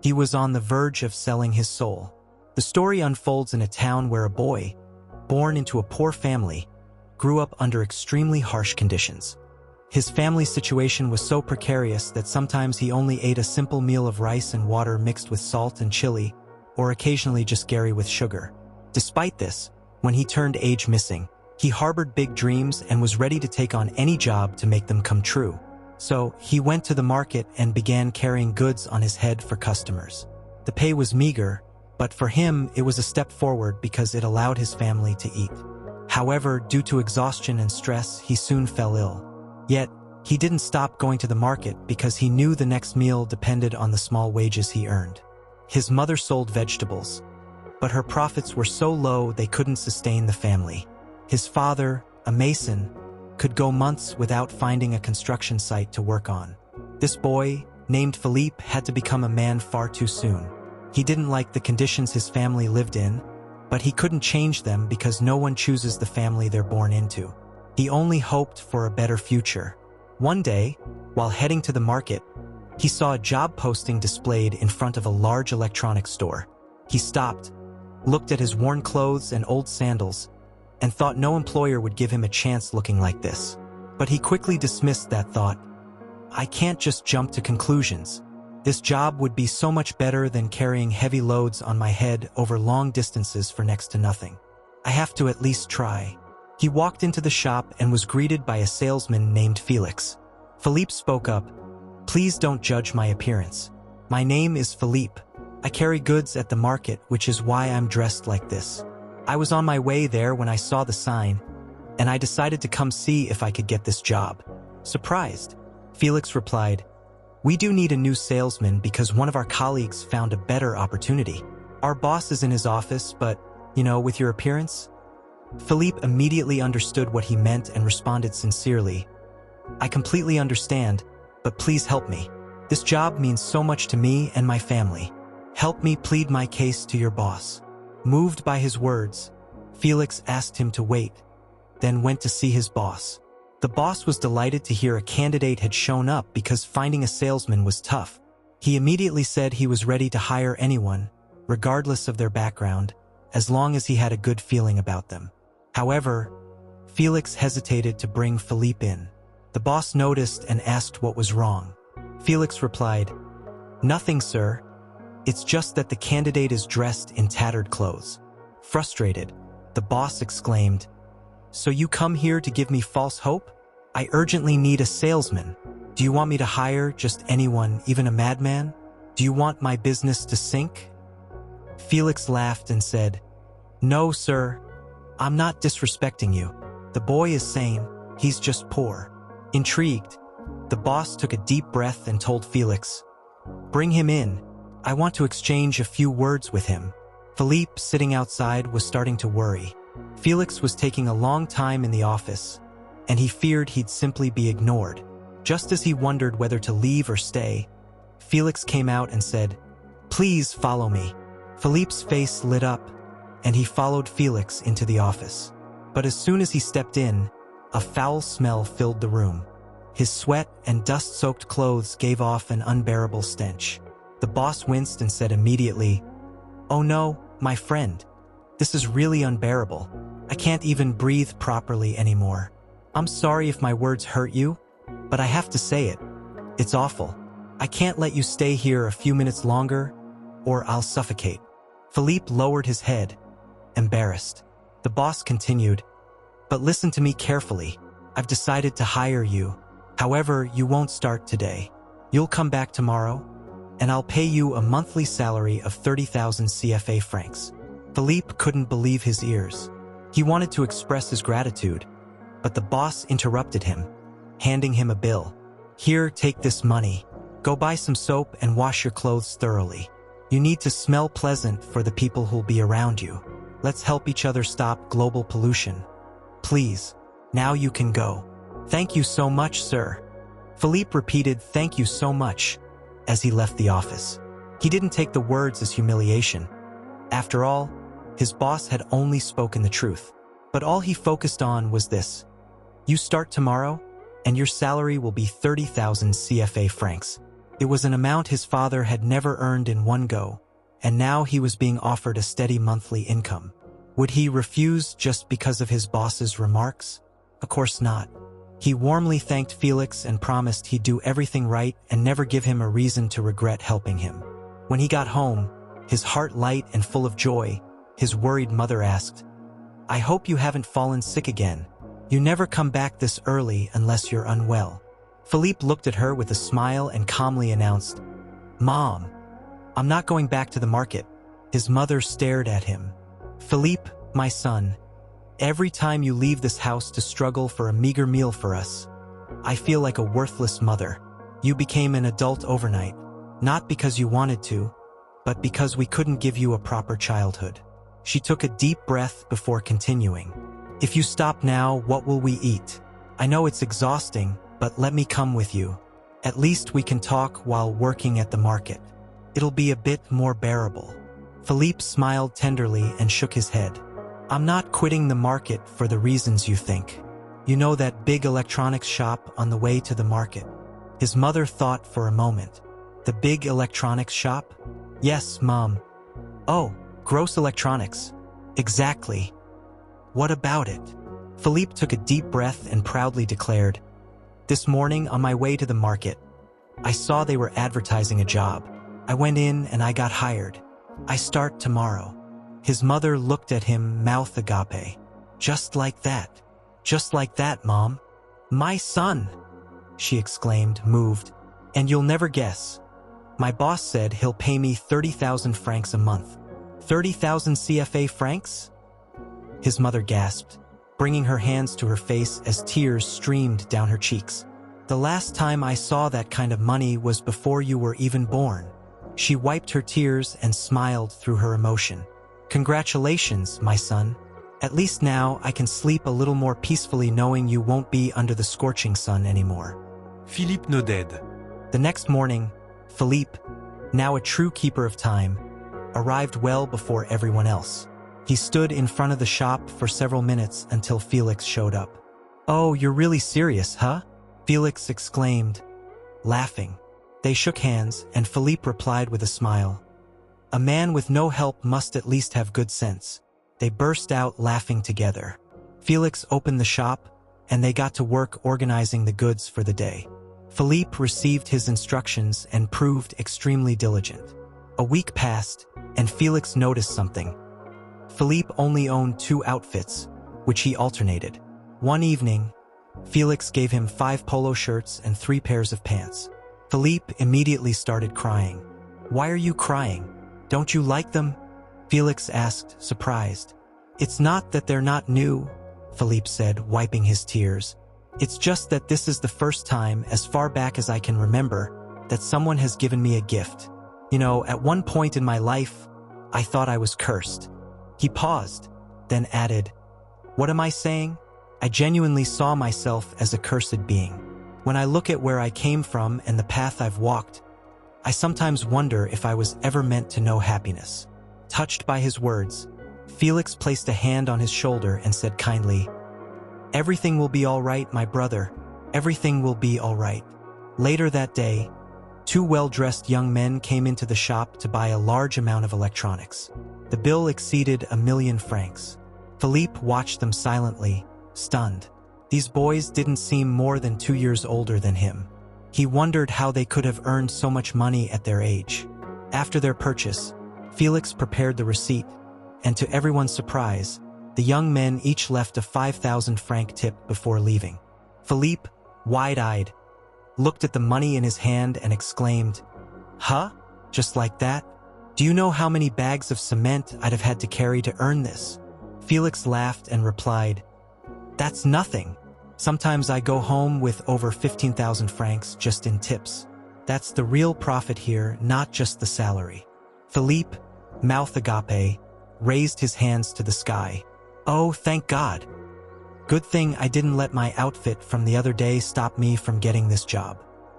He was on the verge of selling his soul. The story unfolds in a town where a boy, born into a poor family, grew up under extremely harsh conditions. His family situation was so precarious that sometimes he only ate a simple meal of rice and water mixed with salt and chili, or occasionally just Gary with sugar. Despite this, when he turned age missing, he harbored big dreams and was ready to take on any job to make them come true. So, he went to the market and began carrying goods on his head for customers. The pay was meager, but for him it was a step forward because it allowed his family to eat. However, due to exhaustion and stress, he soon fell ill. Yet, he didn't stop going to the market because he knew the next meal depended on the small wages he earned. His mother sold vegetables, but her profits were so low they couldn't sustain the family. His father, a mason, could go months without finding a construction site to work on. This boy, named Philippe, had to become a man far too soon. He didn't like the conditions his family lived in, but he couldn't change them because no one chooses the family they're born into. He only hoped for a better future. One day, while heading to the market, he saw a job posting displayed in front of a large electronics store. He stopped, looked at his worn clothes and old sandals, and thought no employer would give him a chance looking like this. But he quickly dismissed that thought. I can't just jump to conclusions. This job would be so much better than carrying heavy loads on my head over long distances for next to nothing. I have to at least try. He walked into the shop and was greeted by a salesman named Felix. Philippe spoke up. Please don't judge my appearance. My name is Philippe. I carry goods at the market, which is why I'm dressed like this. I was on my way there when I saw the sign, and I decided to come see if I could get this job. Surprised, Felix replied, We do need a new salesman because one of our colleagues found a better opportunity. Our boss is in his office, but, with your appearance? Philippe immediately understood what he meant and responded sincerely. I completely understand, but please help me. This job means so much to me and my family. Help me plead my case to your boss. Moved by his words, Felix asked him to wait, then went to see his boss. The boss was delighted to hear a candidate had shown up because finding a salesman was tough. He immediately said he was ready to hire anyone, regardless of their background, as long as he had a good feeling about them. However, Felix hesitated to bring Philippe in. The boss noticed and asked what was wrong. Felix replied, Nothing, sir. It's just that the candidate is dressed in tattered clothes. Frustrated, the boss exclaimed, So you come here to give me false hope? I urgently need a salesman. Do you want me to hire just anyone, even a madman? Do you want my business to sink? Felix laughed and said, No, sir. I'm not disrespecting you. The boy is sane. He's just poor. Intrigued, the boss took a deep breath and told Felix, Bring him in. I want to exchange a few words with him. Philippe, sitting outside, was starting to worry. Felix was taking a long time in the office, and he feared he'd simply be ignored. Just as he wondered whether to leave or stay, Felix came out and said, Please follow me. Philippe's face lit up, and he followed Felix into the office. But as soon as he stepped in, a foul smell filled the room. His sweat and dust-soaked clothes gave off an unbearable stench. The boss winced and said immediately, Oh no, my friend. This is really unbearable. I can't even breathe properly anymore. I'm sorry if my words hurt you, but I have to say it. It's awful. I can't let you stay here a few minutes longer, or I'll suffocate. Philippe lowered his head, embarrassed. The boss continued, But listen to me carefully. I've decided to hire you. However, you won't start today. You'll come back tomorrow, and I'll pay you a monthly salary of 30,000 CFA francs. Philippe couldn't believe his ears. He wanted to express his gratitude, but the boss interrupted him, handing him a bill. Here, take this money. Go buy some soap and wash your clothes thoroughly. You need to smell pleasant for the people who'll be around you. Let's help each other stop global pollution. Please, now you can go. Thank you so much, sir. Philippe repeated, Thank you so much, as he left the office. He didn't take the words as humiliation. After all, his boss had only spoken the truth. But all he focused on was this. You start tomorrow, and your salary will be 30,000 CFA francs. It was an amount his father had never earned in one go, and now he was being offered a steady monthly income. Would he refuse just because of his boss's remarks? Of course not. He warmly thanked Felix and promised he'd do everything right and never give him a reason to regret helping him. When he got home, his heart light and full of joy, his worried mother asked, "I hope you haven't fallen sick again. You never come back this early unless you're unwell." Philippe looked at her with a smile and calmly announced, "Mom, I'm not going back to the market." His mother stared at him. "Philippe, my son, every time you leave this house to struggle for a meager meal for us, I feel like a worthless mother. You became an adult overnight, not because you wanted to, but because we couldn't give you a proper childhood." She took a deep breath before continuing. "If you stop now, what will we eat? I know it's exhausting, but let me come with you. At least we can talk while working at the market. It'll be a bit more bearable." Philippe smiled tenderly and shook his head. "I'm not quitting the market for the reasons you think. You know that big electronics shop on the way to the market?" His mother thought for a moment. "The big electronics shop?" "Yes, Mom." "Oh, gross electronics." "Exactly. What about it?" Philippe took a deep breath and proudly declared, "This morning on my way to the market, I saw they were advertising a job. I went in and I got hired. I start tomorrow." His mother looked at him, mouth agape. "Just like that. Just like that, Mom. My son!" she exclaimed, moved. "And you'll never guess. My boss said he'll pay me 30,000 francs a month." 30,000 CFA francs? His mother gasped, bringing her hands to her face as tears streamed down her cheeks. "The last time I saw that kind of money was before you were even born." She wiped her tears and smiled through her emotion. "Congratulations, my son. At least now I can sleep a little more peacefully knowing you won't be under the scorching sun anymore." Philippe nodded. The next morning, Philippe, now a true keeper of time, arrived well before everyone else. He stood in front of the shop for several minutes until Felix showed up. "Oh, you're really serious, huh?" Felix exclaimed, laughing. They shook hands, and Philippe replied with a smile, "A man with no help must at least have good sense." They burst out laughing together. Felix opened the shop, and they got to work organizing the goods for the day. Philippe received his instructions and proved extremely diligent. A week passed, and Felix noticed something. Philippe only owned 2 outfits, which he alternated. One evening, Felix gave him 5 polo shirts and 3 pairs of pants. Philippe immediately started crying. "Why are you crying? Don't you like them?" Felix asked, surprised. "It's not that they're not new," Philippe said, wiping his tears. "It's just that this is the first time, as far back as I can remember, that someone has given me a gift. You know, at one point in my life, I thought I was cursed." He paused, then added, "What am I saying? I genuinely saw myself as a cursed being. When I look at where I came from and the path I've walked, I sometimes wonder if I was ever meant to know happiness." Touched by his words, Felix placed a hand on his shoulder and said kindly, "Everything will be all right, my brother. Everything will be all right." Later that day, 2 well-dressed young men came into the shop to buy a large amount of electronics. The bill exceeded 1,000,000 francs. Philippe watched them silently, stunned. These boys didn't seem more than 2 years older than him. He wondered how they could have earned so much money at their age. After their purchase, Felix prepared the receipt, and to everyone's surprise, the young men each left a 5,000 franc tip before leaving. Philippe, wide-eyed, looked at the money in his hand and exclaimed, "Huh? Just like that? Do you know how many bags of cement I'd have had to carry to earn this?" Felix laughed and replied, "That's nothing. Sometimes I go home with over 15,000 francs just in tips. That's the real profit here, not just the salary." Philippe, mouth agape, raised his hands to the sky. "Oh, thank God. Good thing I didn't let my outfit from the other day stop me from getting this job."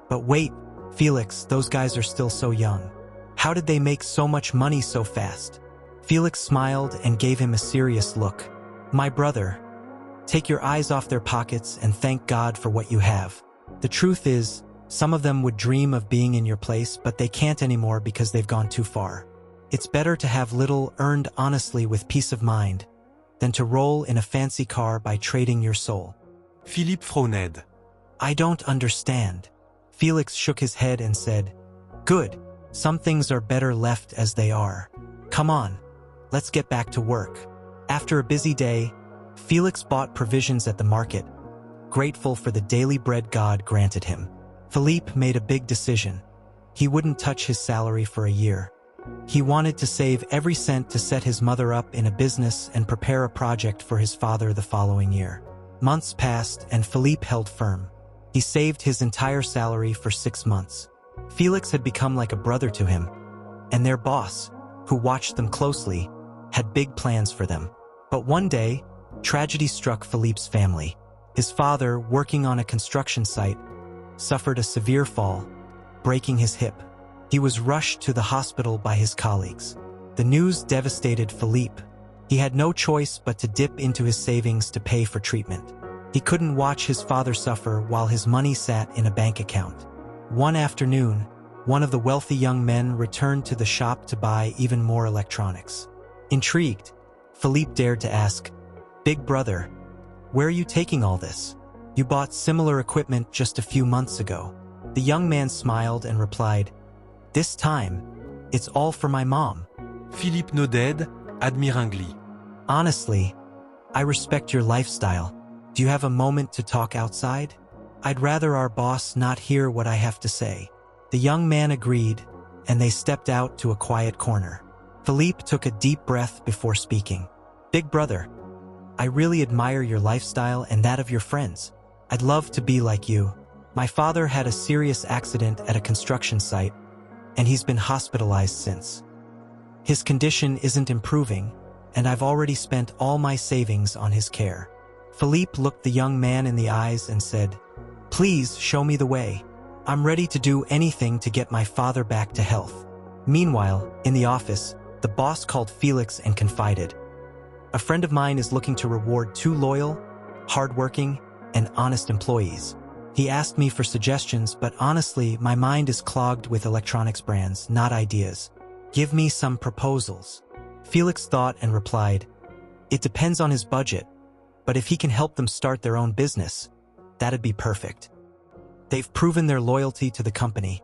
"But wait, Felix, those guys are still so young. How did they make so much money so fast?" Felix smiled and gave him a serious look. "My brother, take your eyes off their pockets and thank God for what you have. The truth is, Some of them would dream of being in your place, but they can't anymore because they've gone too far. It's better to have little earned honestly with peace of mind than to roll in a fancy car by trading your soul. Philippe frowned. I don't understand. Felix shook his head and said, Good, some things are better left as they are. Come on, let's get back to work. After a busy day, Felix bought provisions at the market, grateful for the daily bread God granted him. Philippe made a big decision. He wouldn't touch his salary for a year. He wanted to save every cent to set his mother up in a business and prepare a project for his father the following year. Months passed and Philippe held firm. He saved his entire salary for 6 months. Felix had become like a brother to him, and their boss, who watched them closely, had big plans for them. But one day, tragedy struck Philippe's family. His father, working on a construction site, suffered a severe fall, breaking his hip. He was rushed to the hospital by his colleagues. The news devastated Philippe. He had no choice but to dip into his savings to pay for treatment. He couldn't watch his father suffer while his money sat in a bank account. One afternoon, one of the wealthy young men returned to the shop to buy even more electronics. Intrigued, Philippe dared to ask, Big brother, where are you taking all this? You bought similar equipment just a few months ago. The young man smiled and replied, This time, it's all for my mom. Philippe nodded, admiringly. Honestly, I respect your lifestyle. Do you have a moment to talk outside? I'd rather our boss not hear what I have to say. The young man agreed, and they stepped out to a quiet corner. Philippe took a deep breath before speaking. Big brother, I really admire your lifestyle and that of your friends. I'd love to be like you. My father had a serious accident at a construction site, and he's been hospitalized since. His condition isn't improving, and I've already spent all my savings on his care. Philippe looked the young man in the eyes and said, Please show me the way. I'm ready to do anything to get my father back to health. Meanwhile, in the office, the boss called Felix and confided, A friend of mine is looking to reward 2 loyal, hardworking, and honest employees. He asked me for suggestions, but honestly, my mind is clogged with electronics brands, not ideas. Give me some proposals. Felix thought and replied, It depends on his budget, but if he can help them start their own business, that'd be perfect. They've proven their loyalty to the company,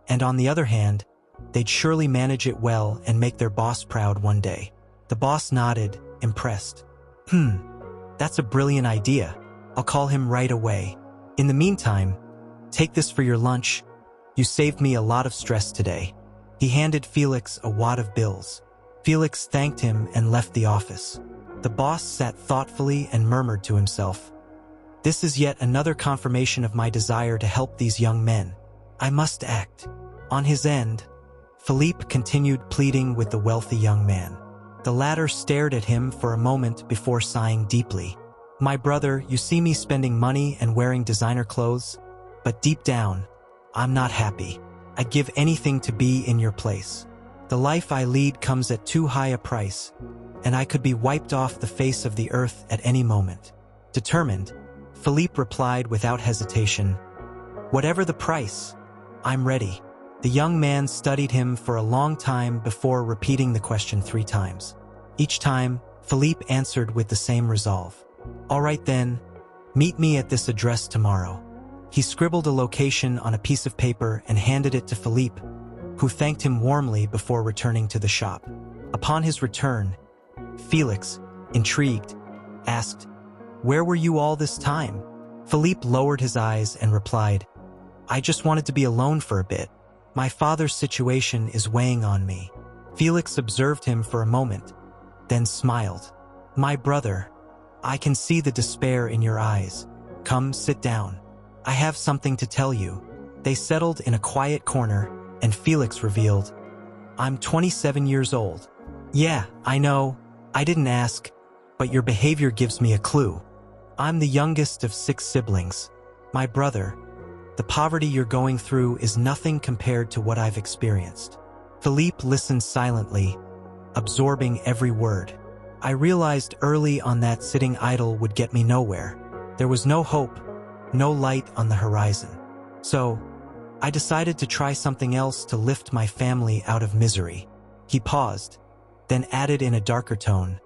and on the other hand, they'd surely manage it well and make their boss proud one day. The boss nodded, impressed. That's a brilliant idea. I'll call him right away. In the meantime, take this for your lunch. You saved me a lot of stress today. He handed Felix a wad of bills. Felix thanked him and left the office. The boss sat thoughtfully and murmured to himself, This is yet another confirmation of my desire to help these young men. I must act. On his end, Philippe continued pleading with the wealthy young man. The latter stared at him for a moment before sighing deeply. My brother, you see me spending money and wearing designer clothes, but deep down, I'm not happy. I'd give anything to be in your place. The life I lead comes at too high a price, and I could be wiped off the face of the earth at any moment. Determined, Philippe replied without hesitation, Whatever the price, I'm ready. The young man studied him for a long time before repeating the question 3 times. Each time, Philippe answered with the same resolve. All right then, meet me at this address tomorrow. He scribbled a location on a piece of paper and handed it to Philippe, who thanked him warmly before returning to the shop. Upon his return, Felix, intrigued, asked, Where were you all this time? Philippe lowered his eyes and replied, I just wanted to be alone for a bit. My father's situation is weighing on me. Felix observed him for a moment, then smiled. My brother, I can see the despair in your eyes. Come, sit down. I have something to tell you. They settled in a quiet corner, and Felix revealed, I'm 27 years old. Yeah, I know. I didn't ask, but your behavior gives me a clue. I'm the youngest of 6 siblings. My brother, the poverty you're going through is nothing compared to what I've experienced. Philippe listened silently, absorbing every word. I realized early on that sitting idle would get me nowhere. There was no hope, no light on the horizon. So, I decided to try something else to lift my family out of misery. He paused, then added in a darker tone,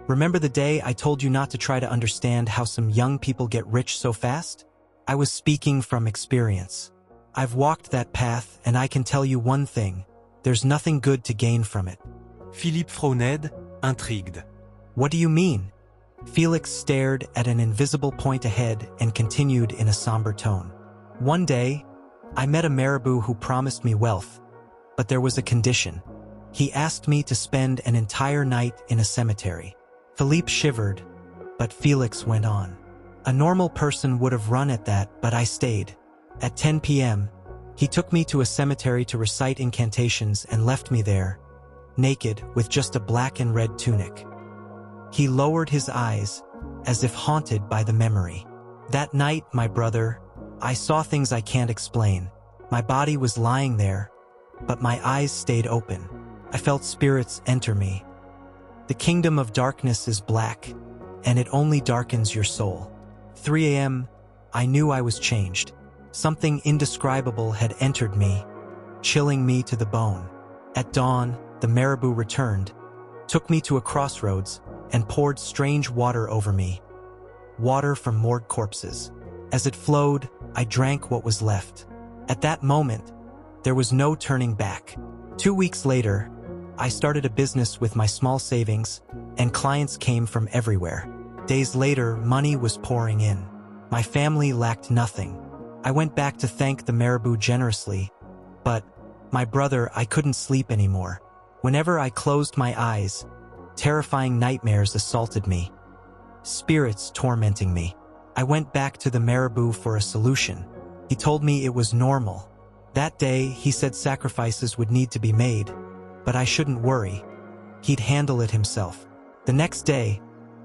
"Remember the day I told you not to try to understand how some young people get rich so fast? I was speaking from experience. I've walked that path and I can tell you one thing, there's nothing good to gain from it." Philippe frowned, intrigued. "What do you mean?" Felix stared at an invisible point ahead and continued in a somber tone. "One day, I met a marabout who promised me wealth, but there was a condition. He asked me to spend an entire night in a cemetery." Philippe shivered, but Felix went on. "A normal person would have run at that, but I stayed. At 10 p.m., he took me to a cemetery to recite incantations and left me there, naked with just a black and red tunic." He lowered his eyes, as if haunted by the memory. "That night, my brother, I saw things I can't explain. My body was lying there, but my eyes stayed open. I felt spirits enter me. The kingdom of darkness is black, and it only darkens your soul. 3 a.m., I knew I was changed. Something indescribable had entered me, chilling me to the bone. At dawn, the marabout returned, took me to a crossroads, and poured strange water over me. Water from morgue corpses. As it flowed, I drank what was left. At that moment, there was no turning back. 2 weeks later, I started a business with my small savings, and clients came from everywhere. Days later, money was pouring in. My family lacked nothing. I went back to thank the marabout generously, but, my brother, I couldn't sleep anymore. Whenever I closed my eyes, terrifying nightmares assaulted me. Spirits tormenting me. I went back to the marabout for a solution. He told me it was normal. That day, he said sacrifices would need to be made, but I shouldn't worry. He'd handle it himself. The next day,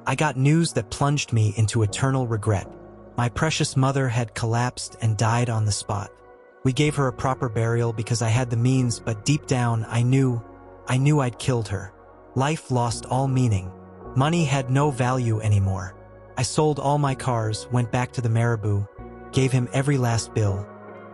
I got news that plunged me into eternal regret. My precious mother had collapsed and died on the spot. We gave her a proper burial because I had the means, but deep down, I knew I'd killed her. Life lost all meaning. Money had no value anymore. I sold all my cars, went back to the marabout, gave him every last bill,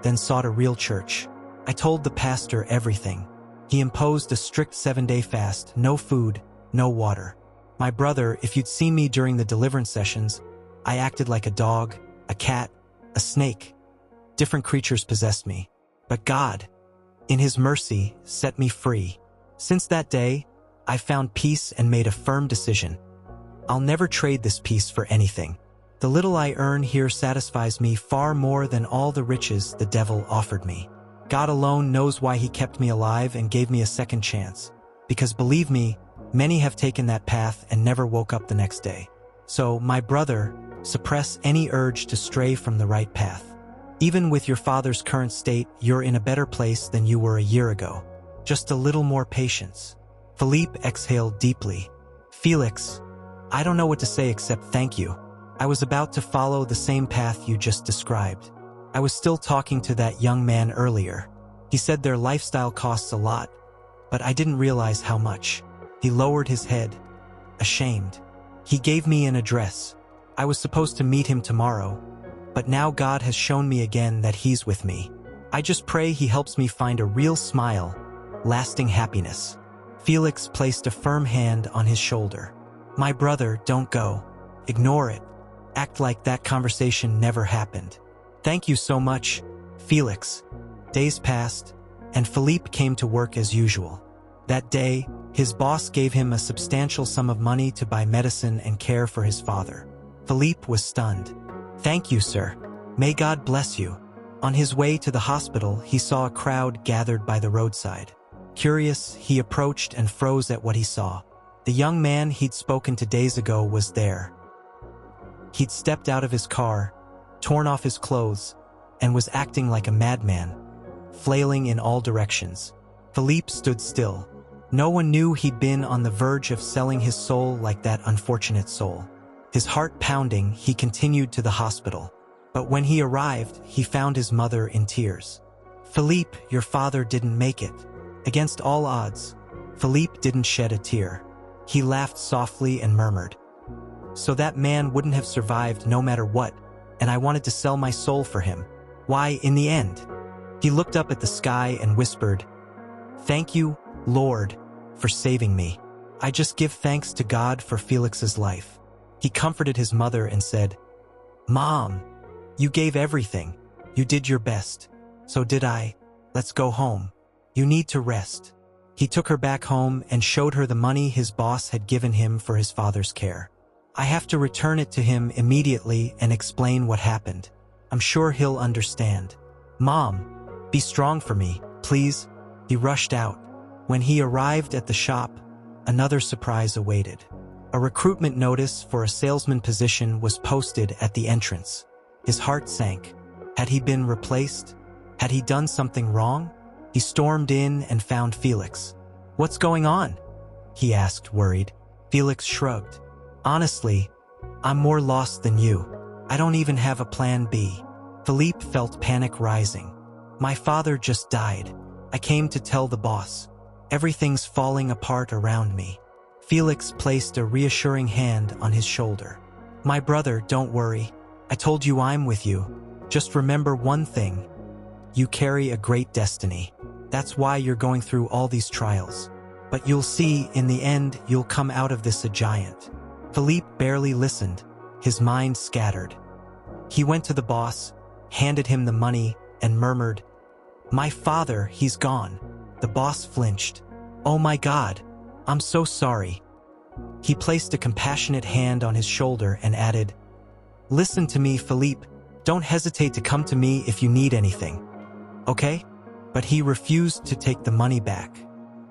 then sought a real church. I told the pastor everything. He imposed a strict 7-day fast, no food, no water. My brother, if you'd seen me during the deliverance sessions, I acted like a dog, a cat, a snake. Different creatures possessed me. But God, in His mercy, set me free. Since that day, I found peace and made a firm decision. I'll never trade this peace for anything. The little I earn here satisfies me far more than all the riches the devil offered me. God alone knows why He kept me alive and gave me a second chance. Because believe me, many have taken that path and never woke up the next day. So, my brother, suppress any urge to stray from the right path. Even with your father's current state, you're in a better place than you were a year ago. Just a little more patience." Philippe exhaled deeply. "Felix, I don't know what to say except thank you. I was about to follow the same path you just described. I was still talking to that young man earlier. He said their lifestyle costs a lot, but I didn't realize how much." He lowered his head, ashamed. "He gave me an address. I was supposed to meet him tomorrow, but now God has shown me again that He's with me. I just pray He helps me find a real smile, lasting happiness." Felix placed a firm hand on his shoulder. "My brother, don't go. Ignore it. Act like that conversation never happened." "Thank you so much, Felix." Days passed, and Philippe came to work as usual. That day, his boss gave him a substantial sum of money to buy medicine and care for his father. Philippe was stunned. "Thank you, sir. May God bless you." On his way to the hospital, he saw a crowd gathered by the roadside. Curious, he approached and froze at what he saw. The young man he'd spoken to days ago was there. He'd stepped out of his car, torn off his clothes, and was acting like a madman, flailing in all directions. Philippe stood still. No one knew he'd been on the verge of selling his soul like that unfortunate soul. His heart pounding, he continued to the hospital. But when he arrived, he found his mother in tears. "Philippe, your father didn't make it." Against all odds, Philippe didn't shed a tear. He laughed softly and murmured, "So that man wouldn't have survived no matter what, and I wanted to sell my soul for him. Why, in the end, He looked up at the sky and whispered, "Thank you, Lord, for saving me. I just give thanks to God for Felix's life." He comforted his mother and said, "Mom, you gave everything. You did your best. So did I. Let's go home. You need to rest." He took her back home and showed her the money his boss had given him for his father's care. "I have to return it to him immediately and explain what happened. I'm sure he'll understand. Mom, be strong for me, please." He rushed out. When he arrived at the shop, another surprise awaited. A recruitment notice for a salesman position was posted at the entrance. His heart sank. Had he been replaced? Had he done something wrong? He stormed in and found Felix. "What's going on?" he asked, worried. Felix shrugged. "Honestly, I'm more lost than you. I don't even have a plan B." Philippe felt panic rising. "My father just died. I came to tell the boss. Everything's falling apart around me." Felix placed a reassuring hand on his shoulder. "My brother, don't worry. I told you I'm with you. Just remember one thing. You carry a great destiny. That's why you're going through all these trials. But you'll see, in the end, you'll come out of this a giant." Philippe barely listened, his mind scattered. He went to the boss, handed him the money, and murmured, "My father, he's gone." The boss flinched. "Oh my God, I'm so sorry." He placed a compassionate hand on his shoulder and added, "Listen to me, Philippe. Don't hesitate to come to me if you need anything. Okay?" But he refused to take the money back.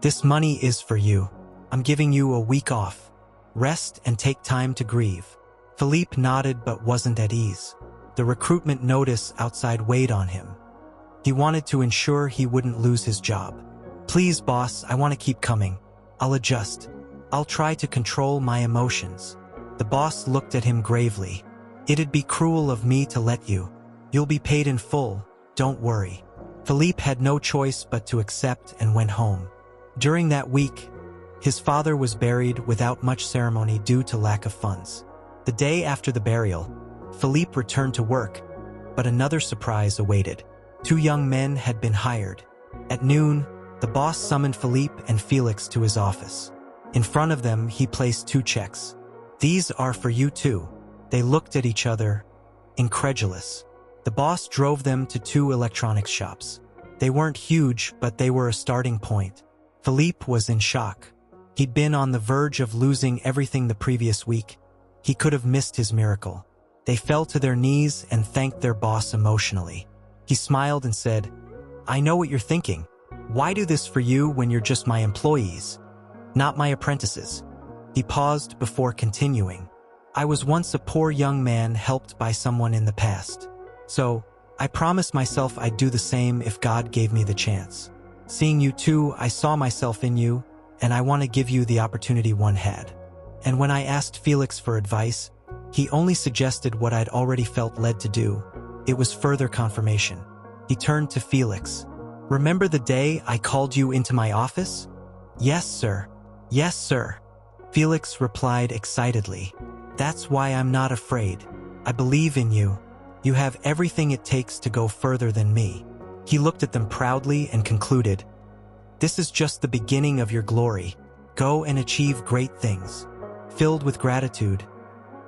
"This money is for you. I'm giving you a week off. Rest and take time to grieve." Philippe nodded but wasn't at ease. The recruitment notice outside weighed on him. He wanted to ensure he wouldn't lose his job. "Please, boss, I want to keep coming. I'll adjust. I'll try to control my emotions." The boss looked at him gravely. "It'd be cruel of me to let you. You'll be paid in full, don't worry." Philippe had no choice but to accept and went home. During that week, his father was buried without much ceremony due to lack of funds. The day after the burial, Philippe returned to work, but another surprise awaited. 2 young men had been hired. At noon, the boss summoned Philippe and Felix to his office. In front of them, he placed 2 checks. "These are for you too." They looked at each other, incredulous. The boss drove them to 2 electronics shops. They weren't huge, but they were a starting point. Philippe was in shock. He'd been on the verge of losing everything the previous week. He could have missed his miracle. They fell to their knees and thanked their boss emotionally. He smiled and said, "I know what you're thinking. Why do this for you when you're just my employees, not my apprentices?" He paused before continuing. "I was once a poor young man helped by someone in the past. So, I promised myself I'd do the same if God gave me the chance. Seeing you too, I saw myself in you, and I want to give you the opportunity one had." And when I asked Felix for advice, he only suggested what I'd already felt led to do. It was further confirmation. He turned to Felix. "Remember the day I called you into my office?" "Yes, sir. Yes, sir." Felix replied excitedly. "That's why I'm not afraid. I believe in you. You have everything it takes to go further than me." He looked at them proudly and concluded, "This is just the beginning of your glory. Go and achieve great things." Filled with gratitude,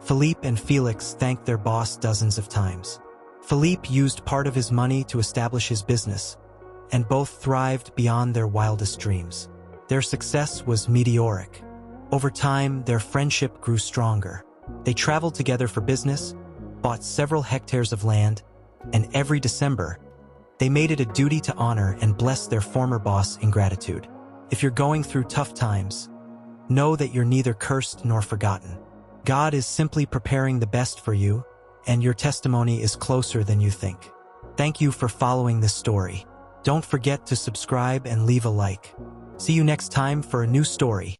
Philippe and Felix thanked their boss dozens of times. Philippe used part of his money to establish his business, and both thrived beyond their wildest dreams. Their success was meteoric. Over time, their friendship grew stronger. They traveled together for business, bought several hectares of land, and every December, they made it a duty to honor and bless their former boss in gratitude. If you're going through tough times, know that you're neither cursed nor forgotten. God is simply preparing the best for you, and your testimony is closer than you think. Thank you for following this story. Don't forget to subscribe and leave a like. See you next time for a new story.